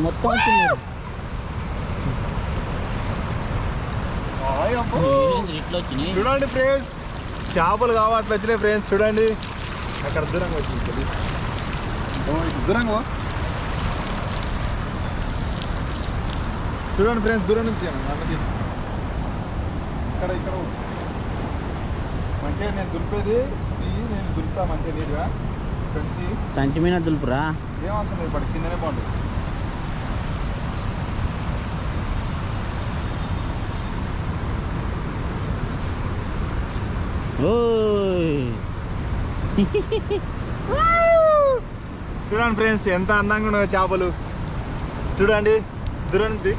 మొత్తం వచ్చింది. ఇట్లా వచ్చినాయి చూడండి ఫ్రెండ్స్, చేపలు కావట్లు వచ్చినాయి ఫ్రెండ్స్. చూడండి అక్కడ దూరంగా వచ్చింది, దూరంగా చూడండి ఫ్రెండ్స్, దూరం నుంచి అన్నది ఇక్కడ ఇక్కడ మంచిగా నేను దులిపేది, నేను దులుపుతా మంచిగా నీట్గా పెంచి సంచి మీద దులుపురా. ఏమవుతుంది ఇప్పుడు కిందనే బాగుంటుంది. చూడండి ఫ్రెండ్స్ ఎంత అందంగా ఉన్నాయో చేపలు. చూడండి దూరం నుంచి